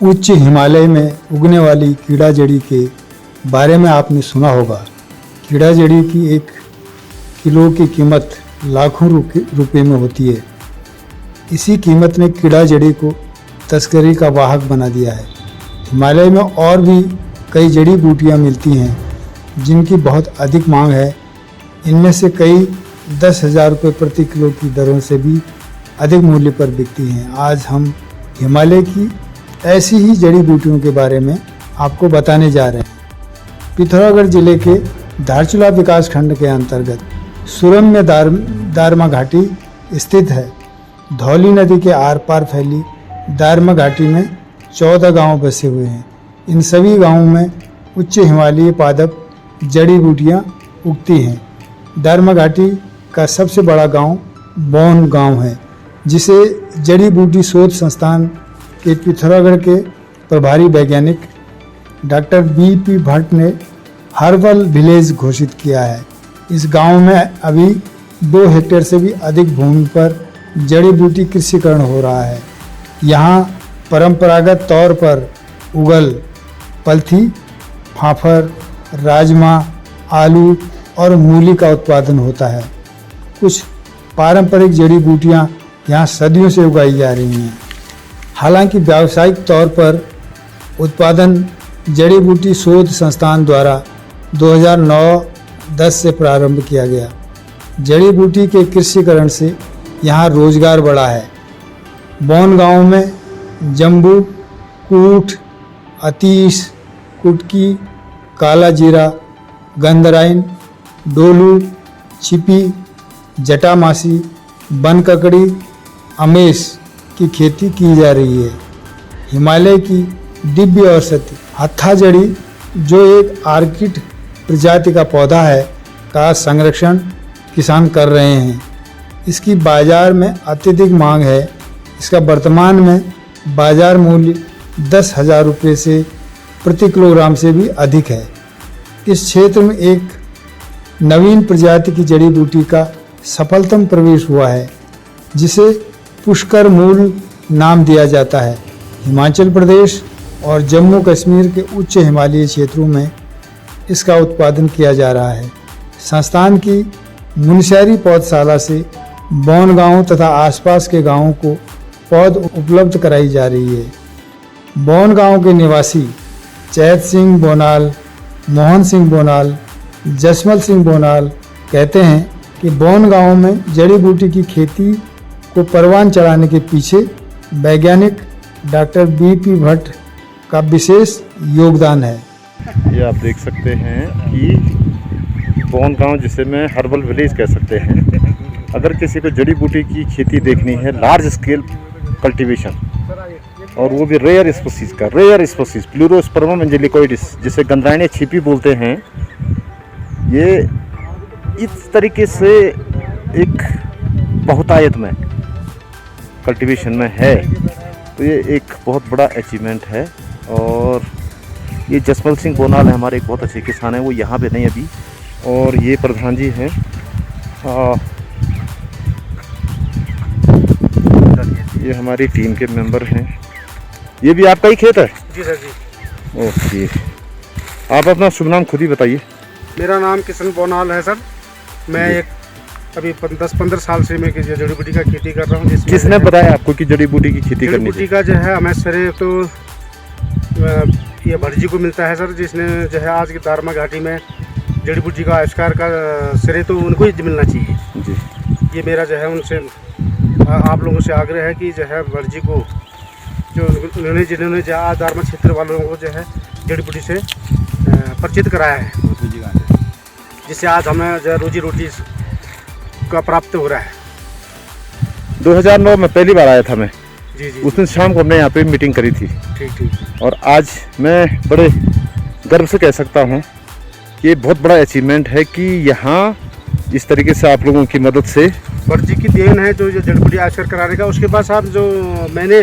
उच्च हिमालय में उगने वाली कीड़ा जड़ी के बारे में आपने सुना होगा। कीड़ा जड़ी की 1 किलो की कीमत लाखों रुपए में होती है। इसी कीमत ने कीड़ा जड़ी को तस्करी का वाहक बना दिया है। हिमालय में और भी कई जड़ी बूटियाँ मिलती हैं जिनकी बहुत अधिक मांग है। इनमें से कई 10,000 रुपये प्रति किलो की दरों से भी अधिक मूल्य पर बिकती हैं। आज हम हिमालय की ऐसी ही जड़ी बूटियों के बारे में आपको बताने जा रहे हैं। पिथौरागढ़ जिले के धारचूला विकास खंड के अंतर्गत सुरम में दारमा घाटी स्थित है। धौली नदी के आर पार फैली दारमा घाटी में 14 गांव बसे हुए हैं। इन सभी गांवों में उच्च हिमालयी पादप जड़ी बूटियां उगती हैं। दारमा घाटी का सबसे बड़ा गांव बौन गांव है, जिसे जड़ी बूटी शोध संस्थान के पिथौरागढ़ के प्रभारी वैज्ञानिक डॉक्टर बीपी भट्ट ने हर्बल विलेज घोषित किया है। इस गांव में अभी 2 हेक्टेयर से भी अधिक भूमि पर जड़ी बूटी कृषिकरण हो रहा है। यहाँ परंपरागत तौर पर उगल, पलथी, फाफर, राजमा, आलू और मूली का उत्पादन होता है। कुछ पारंपरिक जड़ी बूटियाँ यहाँ सदियों से उगाई जा रही हैं। हालांकि व्यावसायिक तौर पर उत्पादन जड़ी बूटी शोध संस्थान द्वारा 2009-10 से प्रारंभ किया गया। जड़ी बूटी के कृषिकरण से यहाँ रोजगार बढ़ा है। बौन गांव में जम्बू, कूठ, अतीश, कुटकी, काला जीरा, गंधराइन, डोलू, छिपी, जटामासी, बन ककड़ी, अमेश की खेती की जा रही है। हिमालय की दिव्य औषधि हत्था जड़ी, जो एक आर्किड प्रजाति का पौधा है, का संरक्षण किसान कर रहे हैं। इसकी बाजार में अत्यधिक मांग है। इसका वर्तमान में बाजार मूल्य 10,000 रुपये से प्रति किलोग्राम से भी अधिक है। इस क्षेत्र में एक नवीन प्रजाति की जड़ी बूटी का सफलतम प्रवेश हुआ है, जिसे पुष्कर मूल नाम दिया जाता है। हिमाचल प्रदेश और जम्मू कश्मीर के उच्च हिमालयी क्षेत्रों में इसका उत्पादन किया जा रहा है। संस्थान की मुनस्यारी पौधशाला से बौन गांव तथा आसपास के गांवों को पौध उपलब्ध कराई जा रही है। बौन गांव के निवासी चैत सिंह बोनाल, मोहन सिंह बोनाल, जसमल सिंह बोनाल कहते हैं कि बौन गांव में जड़ी बूटी की खेती को परवान चढ़ाने के पीछे वैज्ञानिक डॉक्टर बीपी भट्ट का विशेष योगदान है। ये आप देख सकते हैं कि बौन गांव, जिसे मैं हर्बल विलेज कह सकते हैं, अगर किसी को जड़ी बूटी की खेती देखनी है, लार्ज स्केल कल्टीवेशन, और वो भी रेयर स्पीसीज प्लूरोस्पर्मम एंजेलिकोइडिस, जिसे गंधराइन छिपी बोलते हैं, ये इस तरीके से एक बहुतायत में कल्टीवेशन में है, तो ये एक बहुत बड़ा अचीवमेंट है। और ये जसमल सिंह बोनाल है, हमारे एक बहुत अच्छे किसान हैं, वो यहाँ पे नहीं अभी, और ये प्रधान जी हैं। ये हमारी टीम के मेंबर हैं। ये भी आपका ही खेत है? जी सर जी। ओके, आप अपना शुभ नाम खुद ही बताइए। मेरा नाम किशन बोनाल है सर। मैं एक अभी 10-15 साल से मैं जड़ी बूटी का खेती कर रहा हूँ। किसने बताया आपको कि जड़ी बूटी की खेती करनी जड़ी बूटी का जो है हमें श्रेय तो ये भटजी को मिलता है सर, जिसने जो है आज की दारमा घाटी में जड़ी बूटी का आविष्कार का श्रेय तो उनको ही मिलना चाहिए जी। ये मेरा जो है उनसे आप लोगों से आग्रह है कि जो है भटजी को, जो जिन्होंने जो आज दारमा क्षेत्र वालों को जो है जड़ी बूटी से परिचित कराया है, जिससे आज हमें जो रोजी रोटी का प्राप्त हो रहा है। 2009 में पहली बार आया था मैं। जी जी। उस दिन शाम को हमने यहाँ पे मीटिंग करी थी। ठीक। और आज मैं बड़े गर्व से कह सकता हूँ कि ये बहुत बड़ा अचीवमेंट है कि यहाँ इस तरीके से आप लोगों की मदद से भटजी की देन है जो जड़ी बूटी आविष्कार कराने का। उसके बाद साहब जो मैंने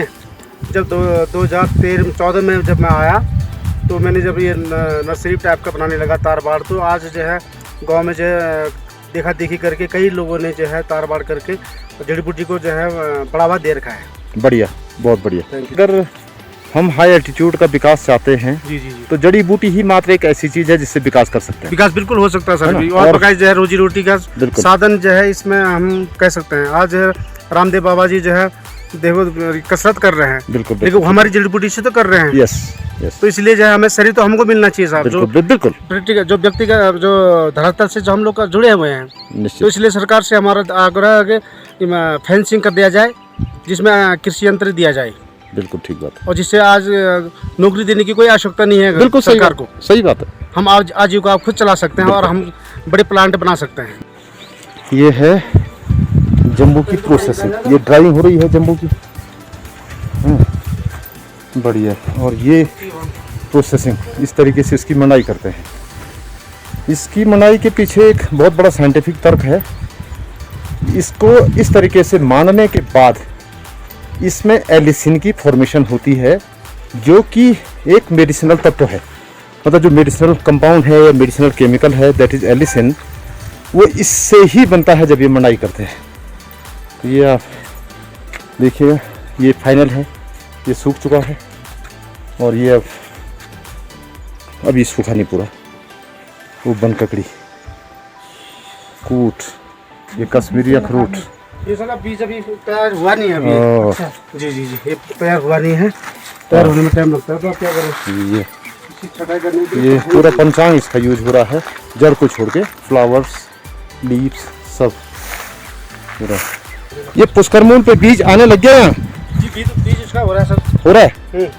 जब 2013-14 में जब मैं आया, तो मैंने जब ये नर्सरी टाइप का बनाने लगा तारबाड़, तो आज जो है गांव में जो है देखा देखी करके कई लोगों ने जो है तारबाड़ करके जड़ी बूटी को जो है बढ़ावा दे रखा है। बढ़िया, बहुत बढ़िया। अगर हम हाई एल्टीट्यूड का विकास चाहते हैं, जी जी जी। तो जड़ी बूटी ही मात्र एक ऐसी चीज है जिससे विकास कर सकते हैं। विकास बिल्कुल हो सकता है है सर ना? भी। और और- बकायदा जो है रोजी रोटी का बिल्कुल। साधन जो है इसमें हम कह सकते हैं। आज रामदेव बाबा जी जो है देखो कसरत कर रहे हैं, बिल्कुल लेकिन वो हमारी जड़ी बूटी से तो कर रहे हैं। यस यस तो इसलिए जो है हमें शरीर तो हमको मिलना चाहिए साहब, जो बिल्कुल बिल्कुल प्रैक्टिकल जो व्यक्ति का जो धरातल से जो हम लोग का जुड़े हुए हैं। तो निश्चित। इसलिए सरकार से हमारा आग्रह है कि फेंसिंग कर दिया जाए, जिसमें कृषि यंत्र दिया जाए, बिल्कुल ठीक बात है। और जिससे आज नौकरी देने की कोई आवश्यकता नहीं है बिल्कुल सही सरकार बात, को। सही बात है। हम आज आजीविका खुद चला सकते हैं और हम बड़े प्लांट बना सकते हैं। ये है जम्बू की प्रोसेसिंग, ये ड्राइंग हो रही है जम्बू की। बढ़िया। और ये प्रोसेसिंग, इस तरीके से इसकी मनाई करते हैं। इसकी मनाई के पीछे एक बहुत बड़ा साइंटिफिक तर्क है। इसको इस तरीके से मानने के बाद इसमें एलिसिन की फॉर्मेशन होती है, जो कि एक मेडिसिनल तत्व है। मतलब जो मेडिसिनल कंपाउंड है या मेडिसिनल केमिकल है, दैट इज एलिसिन, वो इससे ही बनता है जब ये मनाई करते हैं। तो ये आप देखिएगा, ये फाइनल है, ये सूख चुका है और ये अब ये सूखा नहीं पूरा। वो बन ककड़ी, कूट, ये कश्मीरी अखरोट। ये सारा बीज अभी तैयार हुआ नहीं है ओह। अच्छा। जी जी जी, ये तैयार हुआ नहीं है, तैयार होने में टाइम लगता है। तो आप क्या करें, ये इसकी छटाई करने के लिए ये पूरा पंचांग इसका यूज हो रहा है, जड़ को छोड़ के, फ्लावर्स, लीव्स सब पूरा। ये पुष्करमूल पे बीज आने लग गया, जी बीज इसका हो रहा है सर। हो रहा है।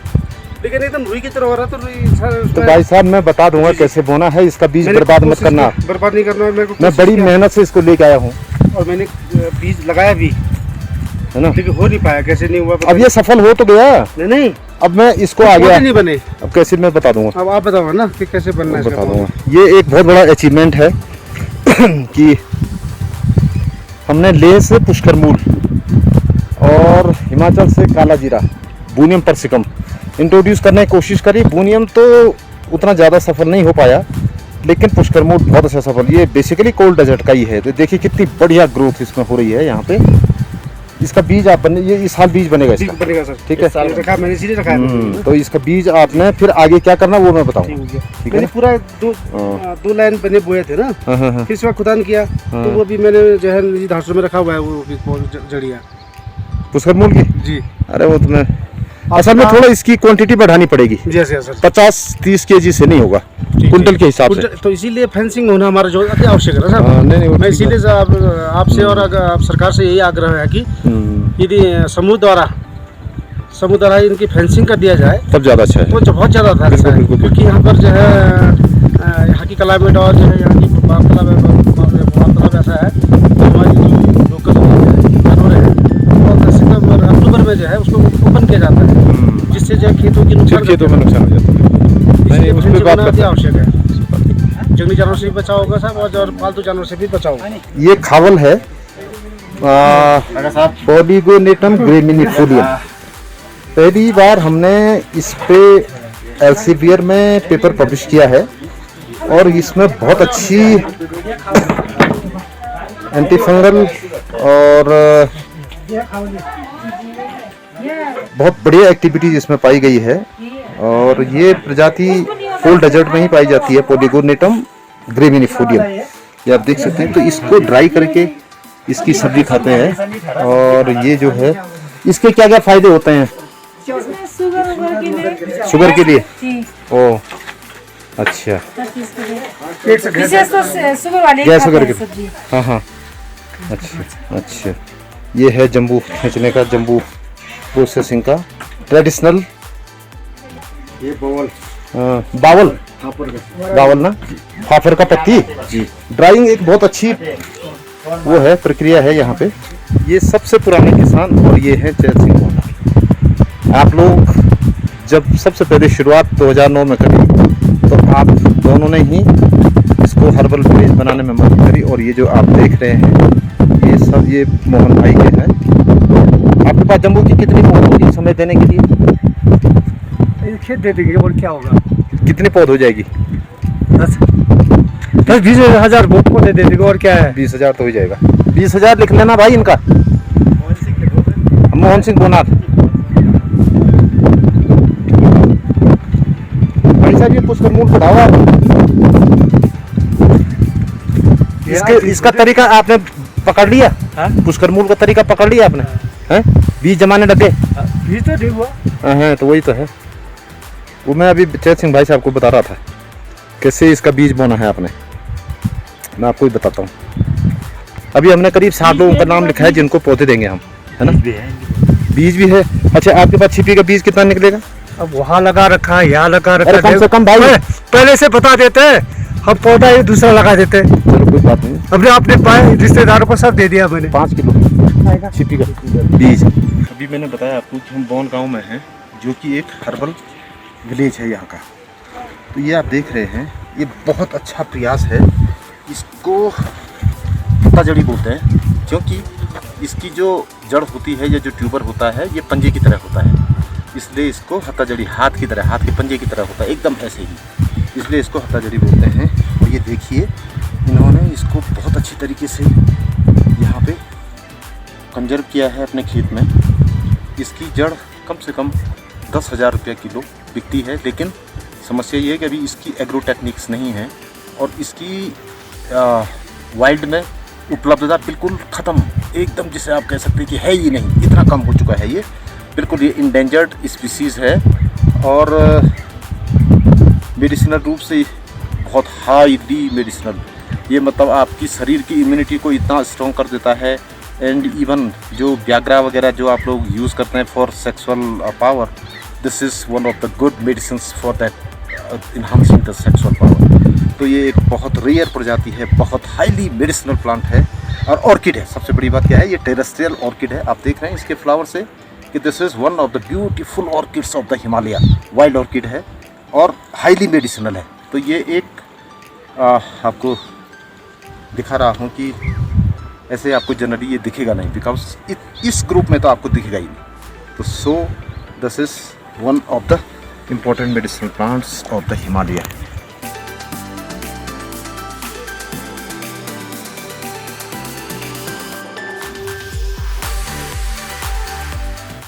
लेकिन एकदम रुई की तरह हो रहा है। तो रुई सर तो भाई साहब मैं बता दूंगा कैसे बोना है, इसका बीज मैंने बर्बाद मत कोशिश करना। की, बर्बाद नहीं करना। मेरे को मैं कोशिश बड़ी किया मेहनत से इसको लेके आया हूँ, और मैंने बीज लगाया भी, है ना। लेकिन हो नहीं पाया। कैसे नहीं हुआ पता अब ये सफल हो तो गया, नहीं। नहीं अब मैं इसको आ पौधे गया, नहीं बने। अब कैसे मैं बता दूंगा, अब आप बताओ ना कि कैसे बनना है बता इसका दूंगा। पौधा। ये एक बहुत बड़ा अचीवमेंट है कि हमने लेह से पुष्करमूल और हिमाचल से काला जीरा, बूनियम परसिकम इंट्रोड्यूस करने की कोशिश करी। बूनियम तो उतना ज़्यादा सफल नहीं हो पाया, लेकिन पुष्करमूल बहुत अच्छा सफल। ये बेसिकली कोल्ड डेजर्ट का ही है। तो देखिए कितनी बढ़िया ग्रोथ इसमें हो रही है यहाँ पे। इसका बीज आप ये इस साल बीज बनेगा ठीक इसका, बनेगा सर। ठीक है। ये रखा मैंने, इसीलिए रखा है। तो इसका बीज आपने फिर आगे क्या करना वो मैं ठीक बताऊंगा। हो गया। ठीक है मैंने ना? पूरा हाँ। दो लाइन बने बोए थे ना, हाँ हाँ हाँ। फिर इसका खुदान किया। तो वो भी मैंने जो है निजी धासों में रखा हुआ है, वो भी जड़िया। पुष्करमूल की, जी अरे वो तुम्हें असल में थोड़ा इसकी क्वांटिटी बढ़ानी पड़ेगी। जैसे सर 50-30 केजी से नहीं होगा, कुंटल के हिसाब से। तो इसीलिए फेंसिंग होना हमारा जो अति आवश्यक है ना हाँ, सर। नहीं नहीं वो मैं ठीक है। इसीलिए आपसे और आप सरकार से यही आग्रह है कि यदि समूह द्वारा इनकी फेंसिंग कर दिया जाए तब ज़्यादा अच्छा है। तो बहुत ज़्यादा था बिल्कुल, बिल्कुल, क्योंकि यहाँ पर जो है यहाँ की क्लाइमेट और जो है यहाँ की वातावरण ऐसा है कि हमारी जो लोकल जानवर है वो सितंबर अक्टूबर में जो है उसको ओपन किया जाता है, जिससे जो है खेतों की नुकसान खेतों में नुकसान हो जाता है। नहीं उस पर बात करते हैं। आवश्यक है। जंगली जानवर से भी बचाव होगा साहब, और पालतू जानवर से भी बचाव होगा। ये खावल है, पॉलीगोनेटम ग्रेमिनिफोलियम। पहली बार हमने इस पे एल्सेवियर में पेपर पब्लिश किया है, और इसमें बहुत अच्छी एंटीफंगल और बहुत बढ़िया एक्टिविटीज इसमें पाई गई है। और ये प्रजाति कोल्ड डेजर्ट में ही पाई जाती है, पॉलीगोनेटम ग्रेमिनिफोलियम। ये आप देख सकते हैं। तो इसको ड्राई करके इसकी सब्जी खाते हैं। और ये जो है इसके क्या क्या फायदे होते हैं शुगर के लिए? ओ अच्छा, विशेष तो शुगर वाले गैस खाते वगैरह हैं के, सब्जी। हाँ हाँ, अच्छा अच्छा। ये है जम्बू खींचने का, जम्बू प्रोसेसिंग का ट्रेडिशनल। ये बोवल बावल, बावल ना, फाफर का पत्ती जी। ड्राइंग एक बहुत अच्छी वो है, प्रक्रिया है यहाँ पे। ये सबसे पुराने किसान, और ये है चैत सिंह मोहना। आप लोग जब सबसे पहले शुरुआत 2009 में करी, तो आप दोनों ने ही इसको हर्बल विलेज बनाने में मदद करी। और ये जो आप देख रहे हैं ये सब ये मोहन भाई के हैं। आपके पास जम्बू की कितनी पौध होगी समय देने के लिए? खेत दे देंगे और क्या होगा। कितनी पौध हो जाएगी? 10-20 हज़ार पौधे दे देंगे और क्या है। 20,000 तो हो जाएगा। 20,000 लिख लेना भाई इनका, मोहन सिंह बोनार। अभी पुष्कर मूल बढ़ावा इसका तरीका आपने पकड़ लिया? पुष्कर मूल का तरीका पकड़ लिया आपने? हैं? बीज जमाने लगे? बीज तो ठीक हुआ। हाँ, तो वही तो है। वो मैं अभी चैत सिंह भाई साहब को बता रहा था कैसे इसका बीज बोना है आपने। मैं आपको ही बताता हूँ। अभी हमने करीब 7 लोगों का नाम लिखा है जिनको पौधे देंगे हम, है ना? बीज भी है। अच्छा, आपके पास छिपी का बीज कितना निकलेगा? अब वहाँ लगा रखा है, यहाँ लगा रखा अरे कम से कम भाई पहले से बता देते हैं, हम पौधा ये दूसरा लगा देते हैं। चलो कोई बात नहीं। अपने अपने पाए रिश्तेदारों को सब दे दिया मैंने। 5 किलो छिपी का बीज। अभी मैंने बताया आपको कि हम बौन गांव में हैं, जो कि एक हर्बल विलेज है यहाँ का। तो ये आप देख रहे हैं, ये बहुत अच्छा प्रयास है। इसको पत्ता जड़ी बोलते हैं, क्योंकि इसकी जो जड़ होती है या जो ट्यूबर होता है ये पंजे की तरह होता है, इसलिए इसको हत्ता जड़ी, हाथ की तरह, हाथ के पंजे की तरह होता है, एकदम ऐसे ही, इसलिए इसको हत्ता जड़ी बोलते हैं। और ये देखिए, इन्होंने इसको बहुत अच्छी तरीके से यहाँ पे कंजर्व किया है अपने खेत में। इसकी जड़ कम से कम 10,000 रुपये किलो बिकती है, लेकिन समस्या ये है कि अभी इसकी एग्रो टेक्निक्स नहीं है और इसकी वाइल्ड में उपलब्धता बिल्कुल ख़त्म, एकदम जिसे आप कह सकते हैं कि है ही नहीं, इतना कम हो चुका है ये। बिल्कुल ये इंडेंजर्ड स्पीसीज़ है और मेडिसिनल रूप से बहुत हाईली मेडिसिनल, ये मतलब आपकी शरीर की इम्यूनिटी को इतना स्ट्रॉन्ग कर देता है। एंड इवन जो व्याग्रा वगैरह जो आप लोग यूज़ करते हैं for sexual power, this is one of the good medicine for that enhancing the sexual power. तो ये एक बहुत रेयर प्रजाति है, बहुत हाईली मेडिसिनल प्लांट है और ऑर्किड है। सबसे बड़ी बात क्या है, ये टेरेस्ट्रियल ऑर्किड है। आप देख रहे हैं इसके फ्लावर से कि this is one of the beautiful orchids of the Himalaya, wild orchid है और हाईली मेडिसिनल है। तो ये एक आपको दिखा रहा हूँ कि ऐसे आपको जनरली ये दिखेगा नहीं, बिकॉज इस ग्रुप में तो आपको दिखेगा ही नहीं। तो so this is one of the important medicinal plants of the Himalaya.